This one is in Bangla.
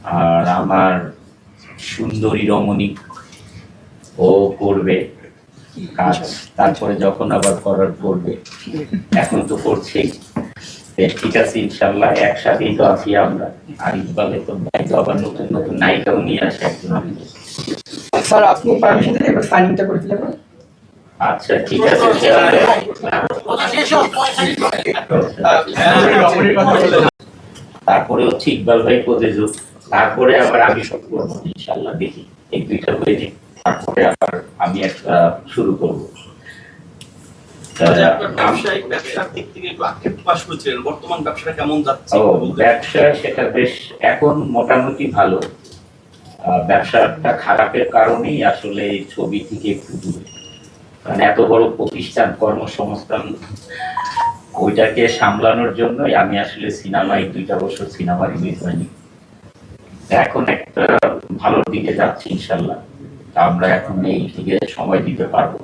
আর আমার সুন্দরী রমণী ও করবে কাজ, তারপরে যখন আবার করার করবে, এখন তো করছেই। ঠিক আছে, ইনশাল্লাহ একসাথেই তো আছি আমরা। আর ইকবালে তো আবার নতুন নতুন নায়িকাও নিয়ে আসে একজন। স্যার আপনি পারমিশন দিলে এবার সাইনিংটা করে দিলে। আচ্ছা ঠিক আছে। তারপরে হচ্ছে ইকবাল ভাই প্রযোজক, তারপরে আবার আমি সব করবো ইনশাল্লাহ। দেখি এই দুইটা হয়ে যাক, তারপরে আবার আমি একটা শুরু করবো। ব্যবসা সেটা বেশ এখন মোটামুটি ভালো। ব্যবসাটা খারাপের কারণেই আসলে ছবি থেকে একটু দূরে, কারণ এত বড় প্রতিষ্ঠান, কর্মসংস্থান, ওইটাকে সামলানোর জন্যই আমি আসলে সিনেমায় 2টা বছর সিনেমা রিলিজ হয়নি। এখন একটা ভালো দিকে যাচ্ছি ইনশাল্লাহ, আমরা এখন এই দিকে সময় দিতে পারবো।